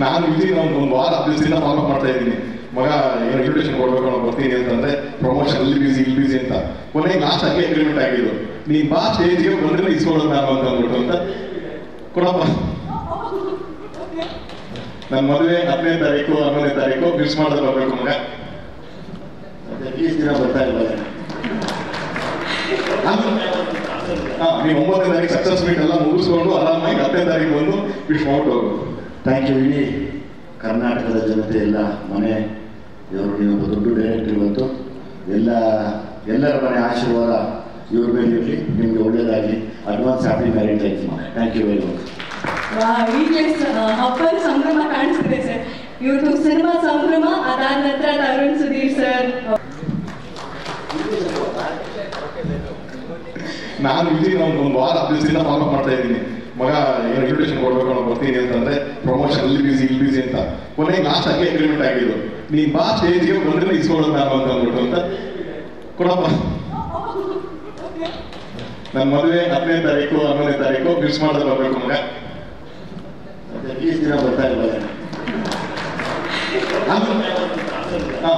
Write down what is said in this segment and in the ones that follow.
ನಾನು ಇಲ್ಲಿ ಒಂದು ವಾರ 10 ದಿವಸದಿಂದ ಫಾಲೋ ಮಾಡ್ತಾ ಇದ್ದೀನಿ. ಮಗ ಏನೋ ಇನ್ವಿಟೇಷನ್ ಕೊಡ್ಬೇಕು ನಾವು ಬರ್ತೀನಿ ಅಂತಂದ್ರೆ ಪ್ರಮೋಷನ್ ಇಲ್ಲಿ ಬಿಸಿ ಅಂತ ಕೊನೆಗೆ ಲಾಸ್ಟ್ ಆಗಿ ಅಗ್ರಿಮೆಂಟ್ ಆಗಿದ್ದು. ನೀನ್ ಬಾ ಸ್ಟೇಜ್ಗೆ ಬಂದ್ರೆ ಇಸ್ಕೊಳ್ಳೋದು ನಾನು ಅಂತ ಅಂದ್ಬಿಟ್ಟು ಅಂತ ಕೊಡಪ್ಪ. ನನ್ನ ಮದುವೆ 10ನೇ ತಾರೀಕು 11ನೇ ತಾರೀಕು ಮಿಸ್ ಮಾಡೋದು ಬರ್ಬೇಕು ಮಗ. ದಿನ ಬರ್ತಾ ಇಲ್ಲ. ನೀವು 9ನೇ ತಾರೀಕು ಸಕ್ಸಸ್ ಮೀಟ್ ಎಲ್ಲ ಮುಗಿಸ್ಕೊಂಡು ಆರಾಮಾಗಿ 10ನೇ ತಾರೀಕು ಬಂದು ವಿಶ್ ಮಾಡ್ಬಿಟ್ಟು ಹೋಗು. Thank you. ಇಡೀ ಕರ್ನಾಟಕದ ಜನತೆ ಎಲ್ಲ ಮನೆ ಇವರು ನೀವೊಬ್ಬ ದೊಡ್ಡ ಡೈರೆಕ್ಟರ್ ಇವತ್ತು ಎಲ್ಲರ ಮನೆ ಆಶೀರ್ವಾದ ಇವ್ರ ಮೇಲೆ ಇರಲಿ. ನಿಮಗೆ ಒಳ್ಳೇದಾಗಲಿ. Advance happy marriage life. Thank you very much. ಈಗಲೇ ಹಬ್ಬದ ಸಂಭ್ರಮ ಕಾಣಿಸ್ತಿದೆ ಸರ್. ಇವ್ರದ್ದು ಸಿನಿಮಾ ಸಂಭ್ರಮ, ಅದಾದ ನಂತರ ತರುಣ್ ಸುಧೀರ್ ಸರ್. ನಾನು ಇಲ್ಲಿ ಒಂದು ವಾರ 10 ದಿವಸದಿಂದ ಫಾಲೋ ಮಾಡ್ತಾ ಇದ್ದೀನಿ. ಮಗ ಏನೋ ಇನ್ವಿಟೇಷನ್ ಕೊಡ್ಬೇಕು ನಾವು ಬರ್ತೀನಿ ಅಂತಂದ್ರೆ ಪ್ರಮೋಷನ್ ಇಲ್ಲಿ ಬಿಸಿ ಅಂತ ಕೊನೆಗೆ ಲಾಸ್ಟ್ ಆಗಿ ಅಗ್ರಿಮೆಂಟ್ ಆಗಿದ್ದು. ನೀನ್ ಬಾ ಸ್ಟೇಜ್ಗೆ ಬಂದ್ರೆ ಇಸ್ಕೊಳ್ಳೋದು ನಾನು ಅಂತ ಅಂದ್ಬಿಟ್ಟು ಅಂತ ಕೊಡಪ್ಪ. ನನ್ನ ಮದುವೆ 10ನೇ ತಾರೀಕು 11ನೇ ತಾರೀಕು ಮಿಸ್ ಮಾಡೋದು ಬರ್ಬೇಕು ಮಗ. ದಿನ ಬರ್ತಾ ಇಲ್ಲ.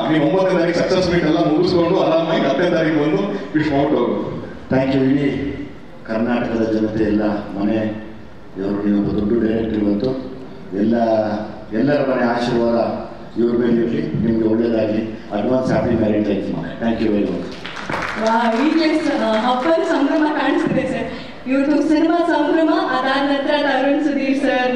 ನೀವು 9ನೇ ತಾರೀಕು ಸಕ್ಸಸ್ ಮೀಟ್ ಎಲ್ಲ ಮುಗಿಸ್ಕೊಂಡು ಆರಾಮಾಗಿ 10ನೇ ತಾರೀಕು ಬಂದು ವಿಶ್ ಮಾಡ್ಬಿಟ್ಟು ಹೋಗು. Thank you. ಇಡೀ ಕರ್ನಾಟಕದ ಜನತೆ ಎಲ್ಲ ಮನೆ ಇವರು ನೀವೊಬ್ಬ ದೊಡ್ಡ ಡೈರೆಕ್ಟರ್ ಇವತ್ತು ಎಲ್ಲರ ಮನೆ ಆಶೀರ್ವಾದ ಇವ್ರ ಮೇಲೆ ಇರಲಿ. ನಿಮಗೆ ಒಳ್ಳೇದಾಗಲಿ. Advance happy marriage life. Thank you very much. ಈಗಲೇ ಹಬ್ಬದ ಸಂಭ್ರಮ ಕಾಣಿಸ್ತಿದೆ ಸರ್. ಇವ್ರದ್ದು ಸಿನಿಮಾ ಸಂಭ್ರಮ, ಅದಾದ ನಂತರ ತರುಣ್ ಸುಧೀರ್ ಸರ್.